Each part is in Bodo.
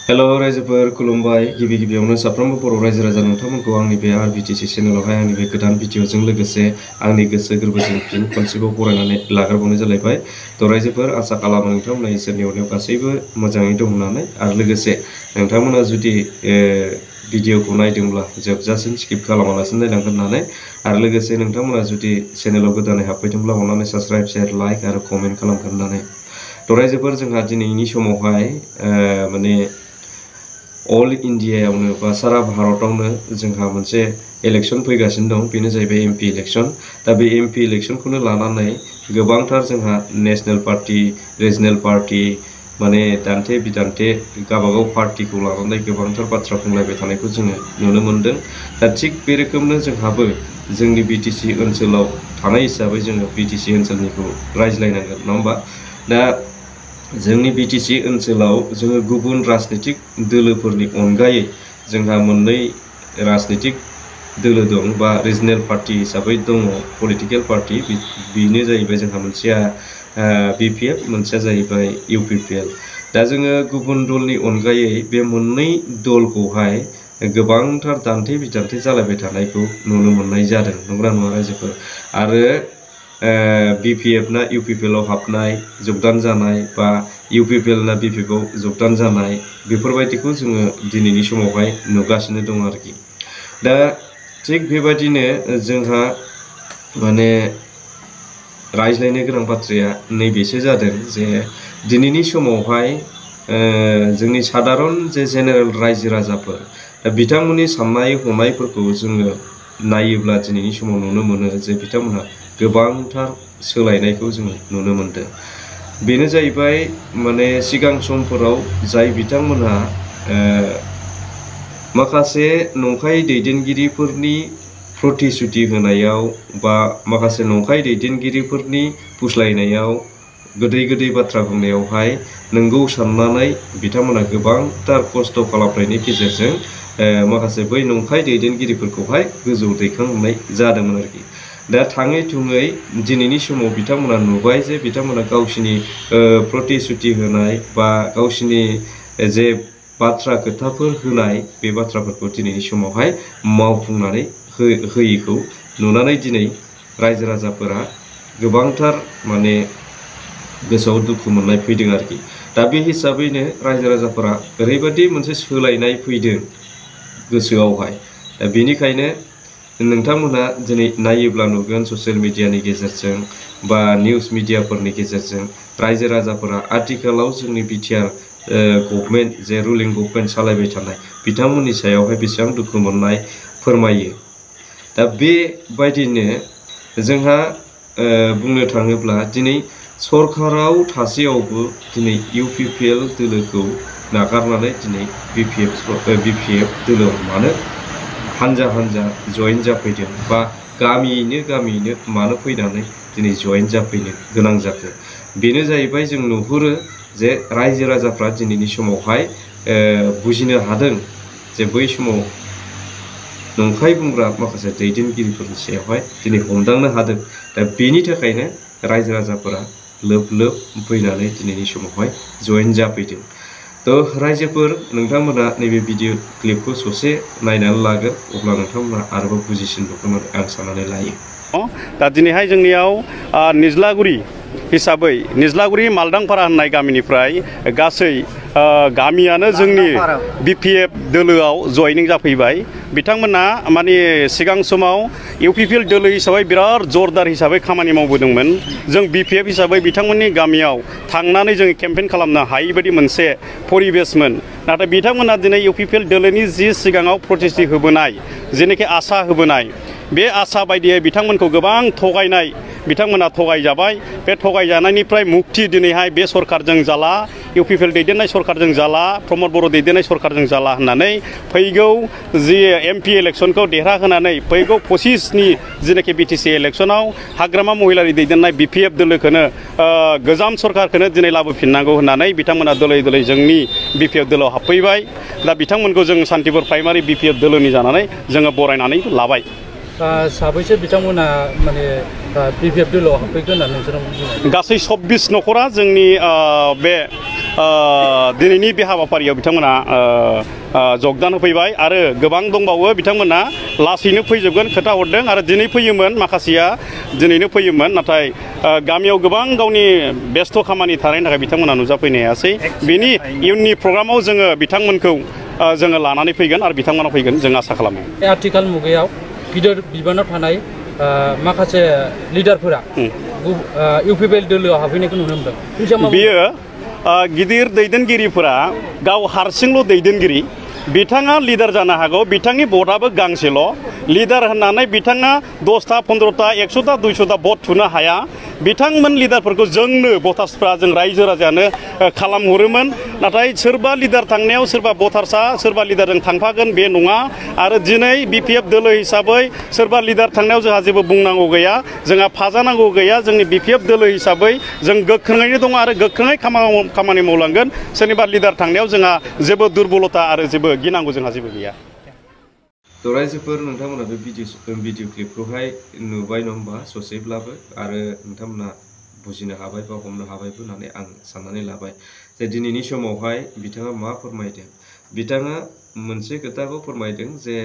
हेलो रायजोफोर खुलुमबाय गिबि गिबियावनो साफ्रोमबो बर' रायजो राजा नोंथांमोनखौ आंनि बे आरबिटिसि चेनेलावहाय आंनि बे गोदान भिडिअजों लोगोसे आंनि गोसो गोरबोजों फिन खनसेबाव बरायनानै लाग्रोबावनाय जालायबाय। थ' रायजोफोर आसा खालामो नोंथांमोना इसोरनि अननायाव गासैबो मोजाङै दं होननानै आरो लोगोसे नोंथांमोना जुदि भिडिअखौ नायदोंब्ला जोबजासिम स्किप खालामालासिनो नायलांगोन होननानै आरो लोगोसे नोंथांमोना जुदि चेनेलाव गोदानै हाबफैदोंब्ला अननानै साबस्क्राइब शेयार लाइक आरो कमेन्ट खालामगोन होननानै। थ' रायजोफोर जोंहा दिनैनि समावहाय माने अल इन्डियायावनो बा सारा भारतआवनो जोंहा मोनसे इलेक्शन फैगासिनो दं, बेनो जाहैबाय एमपि इलेक्शन। दा बे एमपि इलेक्शनखौनो लानानै गोबांथार जोंहा नेशनेल पार्टी रिजनेल पार्टी माने दान्थे बिदान्थे गावबागाव पार्टीखौ लानानै गोबांथार बाथ्रा बुंलायबाय थानायखौ जोङो नुनो मोनदों। दा थिग बे रोखोमनो जोंहाबो जोंनि बिटिसि ओनसोलाव थानाय हिसाबै जोङो बिटिसि ओनसोलनिखौ रायज्लायनांगोन नङा होमबा। दा जोंनि बिटिसि ओनसोलाव जोङो गुबुन राजनीतिक दोलोफोरनि अनगायै जोंहा मोननै राजनीतिक दोलो दं बा रिजनेल पार्टी हिसाबै दङ पलिटिकेल पार्टी। बेनो जाहैबाय जोंहा मोनसेया बिपिएफ, मोनसेया जाहैबाय इउपिपिएल। दा जोङो गुबुन दलनि अनगायै बे मोननै दलखौहाय गोबांथार दान्थे बिदान्थे जालायबाय थानायखौ नुनो मोननाय जादों, नंगौना नङा रायजोफोर। आरो बिपिएफ ना इउपिपिएलआव हाबनाय जगदान जानाय बा इउपिपिएल ना बिपिएफआव जगदान जानाय बेफोरबायदिखौ जोङो दिनैनि समावहाय नुगासिनो दं आरोखि। दा थिग बेबायदिनो जोंहा माने रायज्लायनो गोनां बाथ्राया नैबेसो जादों जे दिनैनि समावहाय जोंनि सादारन जे जेनेरेल रायजो राजाफोर बिथांमोननि साननाय हनायफोरखौ जोङो नायोब्ला दिनैनि समाव नुनो मोनो जे बिथांमोनहा गोबांथार सोलायनायखौ जोङो नुनो मोनदों। बेनो जाहैबाय माने सिगां समफोराव जाय बिथांमोनहा माखासे नंखाय दैदेनगिरिफोरनि प्रतिश्रुति होनायाव बा माखासे नंखाय दैदेनगिरिफोरनि फुस्लायनायाव गोदै गोदै बाथ्रा बुंनायावहाय नंगौ साननानै बिथांमोना गोबांथार खस्थ' खालामनायनि गेजेरजों माखासे बै नंखाय दैदेनगिरिफोरखौहाय गोजौ दैखांनाय जादोंमोन आरोखि। दा थाङै थुङै दिनैनि समाव बिथांमोना नुबाय जे बिथांमोना गावसिनि प्रतिश्रुति होनाय बा गावसिनि जे बाथ्रा खोथाफोर होनाय बे बाथ्राफोरखौ दिनैनि समावहाय मावफुंनानै होयिखौ नुनानै दिनै रायजो राजाफोरा गोबांथार माने गोसोआव दुखु मोननाय फैदों आरोखि। दा बे हिसाबैनो रायजो राजाफोरा ओरैबायदि मोनसे सोलायनाय फैदों गोसोआवहाय। दा बेनिखायनो नोंथांमोनहा दिनै नायोब्ला नुगोन ससियेल मिडियानि गेजेरजों बा निउस मिडियाफोरनि गेजेरजों रायजो राजाफोरा आथिखालाव जोंनि बिटिआर गभर्नमेन्ट जे रुलिं गभर्नमेन्ट सालायबाय थानाय बिथांमोननि सायावहाय बेसेबां दुखु मोननाय फोरमायो। दा बेबायदिनो जोंहा बुंनो थाङोब्ला दिनै सरकाराव थासेयावबो दिनै इउपिपिएल दोलोखौ नागारनानै दिनै बिपिएफ दोलोआव मानो हानजा हानजा जयेन जाफैदों बा गामियैनो मानो फैनानै दिनै जयेन जाफैनो गोनां जाखो। बेनो जाहैबाय जों नुहुरो जे रायजो राजाफ्रा दिनैनि समावहाय बुजिनो हादों जे बै समाव नंखाय बुंग्रा माखासे दैदेनगिरिफोरनि सायावहाय दिनै हमदांनो हादों। दा बेनि थाखायनो रायजो राजाफोरा लोब लोब फैनानै दिनैनि समावहाय जयेन जाफैदों। थ' रायजोफोर नोंथांमोना नैबे भिडिअ क्लिपखौ ससे नायनानै लागोन, अब्ला नोंथांमोना आरोबाव बुजिसिनबावगोन होननानै आं साननानै लायो। दा दिनैहाय जोंनियाव निज्लागुरि हिसाबै निज्लागुरि मालदांपारा होननाय गामिनिफ्राय गासै गामियानो जोंनि बिपिएफ दोलोआव जयनिं जाफैबाय। बिथांमोना माने सिगां समाव इउपिपिएल दोलो हिसाबै बिराद जरदार हिसाबै खामानि मावबोदोंमोन। जों बिपिएफ हिसाबै बिथांमोननि गामियाव थांनानै जों केम्पेइन खालामनो हायै बायदि मोनसे परिबेसमोन। नाथाय बिथांमोना दिनै इउपिपिएल दोलोनि जि सिगाङाव प्रतिश्रुति होबोनाय जेनोखि आसा होबोनाय बे आसा बायदियै बिथांमोनखौ गोबां थगायनाय बिथांमोना थगायजाबाय। बे थगायजानायनिफ्राय मुक्ति दिनैहाय बे सरकारजों जाला, इउपिपिएल दैदेननाय सरकारजों जाला, प्रमद बर' दैदेननाय सरकारजों जाला होननानै फैगौ जि एमपि इलेक्शनखौ देरहाहोनानै फैगौ 25नि जेनाखि बिटिसि इलेक्शनाव हाग्रामा महिलारि दैदेननाय बिपिएफ दोलोखौनो गोजाम सरकारखौनो दिनै लाबोफिननांगौ होननानै बिथांमोना दोलै दोलै जोंनि बिपिएफ दोलोआव हाबफैबाय। दा बिथांमोनखौ जों सान्तिपुर प्राइमारि बिपिएफ दोलोनि जानानै जोङो बरायनानै लाबाय। साबैसे बिथांमोना माने BPF दोलोआव हाबफैगोन होननानै नोंसोरो बुङो? गासै 26 न'खरा जोंनि बे दिनैनि बे हाबाफारियाव बिथांमोना जगदान होफैबाय आरो गोबां दंबावो बिथांमोना लासैनो फैजोबगोन खोथा हरदों आरो दिनै फैयोमोन माखासेया दिनैनो फैयोमोन नाथाय गामियाव गोबां गावनि बेस्थ' खामानि थानायनि थाखाय बिथांमोना नुजाफैनो हायासै बेनि इयुननि प्रग्रामाव जोङो बिथांमोनखौ जोङो लानानै फैगोन आरो बिथांमोना फैगोन जों आसा खालामो। आथिखाल मुगायाव गिदिर बिबानाव थानाय माखासे लिडारफोरा UPPL दोलोआव हाबफैनायखौ नुनो मोनदों। बियो गिदिर दैदेनगिरिफोरा गाव हारसिंल' दैदेनगिरि बिथाङा लिडार जानो हागौ बिथांनि भटआबो गांसेल' लिडार होननानै बिथाङा 10टा 15टा 100टा 200टा भट थुनो हाया बिथांमोन लिडारफोरखौ जोंनो भटार्सफ्रा जों रायजो राजायानो खालामहरोमोन नाथाय सोरबा लिडार थांनायाव सोरबा भटार्सआ सोरबा लिडारजों थांफागोन बे नङा आरो दिनै BPF दोलो हिसाबै सोरबा लिडार थांनायाव जोंहा जेबो बुंनांगौ गैया जोंहा फाजानांगौ गैया जोंनि BPF दोलो हिसाबै जों गोख्रोङैनो दङ आरो गोख्रोङै खामानि मावलांगोन सोरनिबा लिडार थांनायाव जोंहा जेबो दुरबलता आरो जेबो गिनांगौ जोंहा जेबो गैया। थ' रायजोफोर नोंथांमोना बे भिडिअ क्लिपखौहाय नुबाय नङा होमबा ससेब्लाबो आरो नोंथांमोना बुजिनो हाबाय बा हमनो हाबायबो होननानै आं साननानै लाबाय जे दिनैनि समावहाय बिथाङा मा फोरमायदों बिथाङा मोनसे खोथाखौ फोरमायदों जे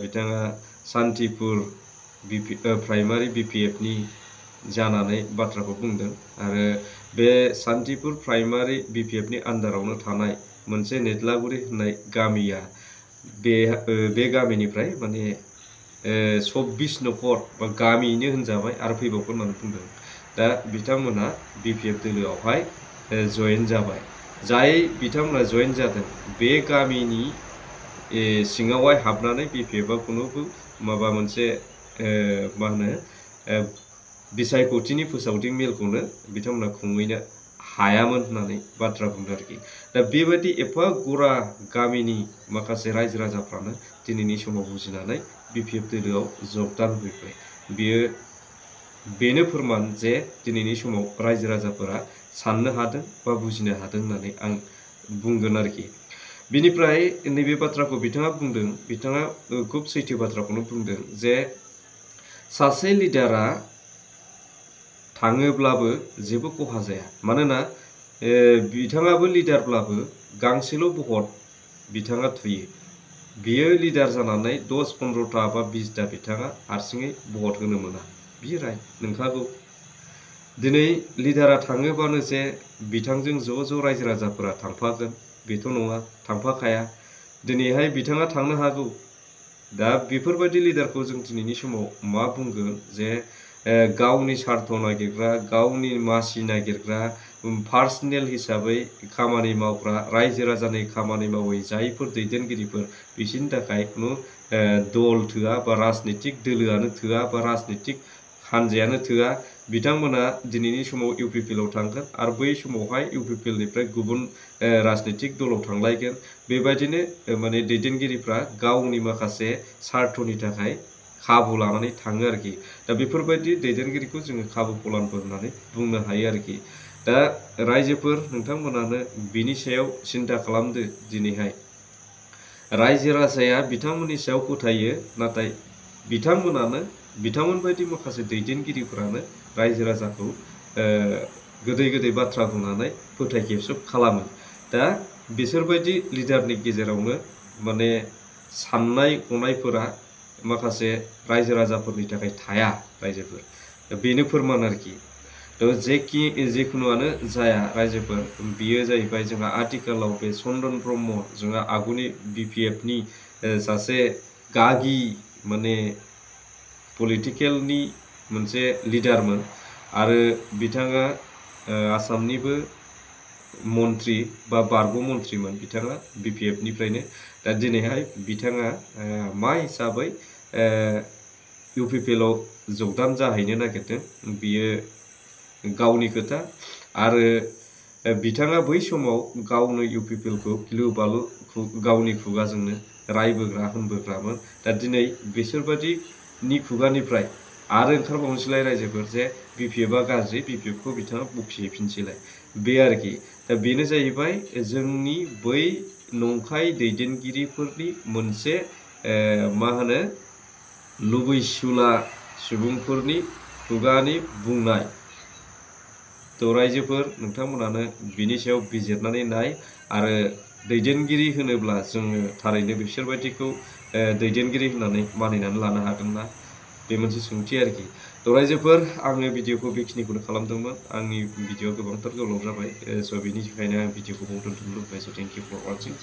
बिथाङा सान्तिपुर प्राइमारि BPFनि जानानै बाथ्राखौ बुंदों आरो बे सान्तिपुर प्राइमारि BPFनि आन्दारावनो थानाय मोनसे नेदलागुरि होननाय गामिया बे गामिनिफ्राय माने 26 न'खर बा गामियैनो होनजाबाय आरो फैबावगोन होननानै बुंदों दा बिथांमोना BPF दोलोआवहाय जयेन जाबाय जाय बिथांमोना जयेन जादों बे गामिनि सिङावहाय हाबनानै BPFआ खुनुबो माबा मोनसे मा होनो बिसायख'थिनि फोसावदिं मेलखौनो बिथांमोना खुंहैनो हायामोन होननानै बाथ्रा बुंदों आरोखि दा बेबायदि एफा गुरा गामिनि माखासे रायजो राजाफ्रानो दिनैनि समाव बुजिनानै BPF दोलोआव जगदान होफैबाय बेनो फोरमान जे दिनैनि समाव रायजो राजाफोरा साननो हादों बा बुजिनो हादों होननानै आं बुंगोन आरोखि बिनिफ्राय नैबे बाथ्राखौ बिथाङा बुंदों बिथाङा खुब सैथो बाथ्राखौनो बुंदों जे सासे लिडारा थाङोब्लाबो जेबो खहा जाया मानोना बिथाङाबो लिडारब्लाबो गांसेल' भट बिथाङा थुयो बियो लिडार जानानै 10-15टा बा 20टा बिथाङा हारसिङै भट होनो मोना बियो राइट नंखागौ दिनै लिडारा थाङोबानो जे बिथांजों ज' रायजो राजाफोरा थांफागोन बेथ' नङा थांफाखाया दिनैहाय बिथाङा थांनो हागौ दा बेफोरबायदि लिडारखौ जों दिनैनि समाव मा बुंगोन जे गावनि सार्थ नागिरग्रा गावनि मासि नागिरग्रा पार्सनेल हिसाबै खामानि मावग्रा रायजो राजानि खामानि मावै जायफोर दैदेनगिरिफोर बिसोरनि थाखाय खुनु दल थोआ बा राजनितिक दोलोआनो थोआ बा राजनितिक हानजायानो थोआ बिथांमोना दिनैनि समाव UPPLआव थांगोन आरो बै समावहाय UPPLनिफ्राय गुबुन राजनितिक दलाव थांलायगोन बेबायदिनो माने दैदेनगिरिफ्रा गावनि माखासे सार्थनि थाखाय खाबु लानानै थाङो आरोखि दा बेफोरबायदि दैदेनगिरिखौ जोङो खाबु फलानफोर होननानै बुंनो हायो आरोखि दा रायजोफोर नोंथांमोनानो बिनि सायाव सिन्था खालामदो दिनैहाय रायजो राजाया बिथांमोननि सायाव फोथायो नाथाय बिथांमोन बायदि माखासे दैदेनगिरिफोरानो रायजो राजाखौ गोदै बाथ्रा बुंनानै फोथाय खेबस' खालामो दा बिसोरबायदि लिडारनि गेजेरावनो माने साननाय हनायफोरा माखासे रायजो राजाफोरनि थाखाय थाया रायजोफोर बेनो फोरमान आरोखि जेखुनुआनो जाया रायजोफोर बियो जाहैबाय जोंहा आथिखालाव बे चन्दन ब्रह्म जोंहा आगुनि BPFनि सासे गागि माने पलिटिकेलनि मोनसे लिडारमोन आरो बिथाङा आसामनिबो मन्त्रि बा बारग' मन्त्रिमोन बिथाङा BPFनिफ्रायनो दा दिनैहाय बिथाङा मा हिसाबै UPPLआव जगदान जाहैनो नागिरदों बियो गावनि खोथा आरो बिथाङा बै समाव गावनो UPPLखौ गिलु बालु गावनि खुगाजोंनो रायबोग्रा होनबोग्रामोन दा दिनै बिसोरबायदिनि खुगानिफ्राय आरो ओंखारबावनोसैलाय रायजोफोर जे BPFआ गाज्रि BPFखौ बिथाङा बखिफिनसैलाय बे आरोखि दा बेनो जाहैबाय जोंनि बै नंखाय दैदेनगिरिफोरनि मोनसे मा होनो लुबैसुला सुबुंफोरनि खुगानि बुंनाय तो रायजोफोर नोंथांमोनानो बिनि सायाव बिजिरनानै नाय आरो दैदेनगिरि होनोब्ला जोङो थारैनो बिसोरबायदिखौ दैदेनगिरि होननानै मानिनानै लानो हागोन ना बे मोनसे सोंथि आरोखि तो रायजोफोर आङो भिडिअखौ बेखिनिखौनो खालामदोंमोन आंनि भिडिअ गोबांथार गोलाव जाबाय स' बिनि थाखायनो आं भिडिअखौ दोनथ'नो लुबैबाय स' थेंक इउ फर वाचिं।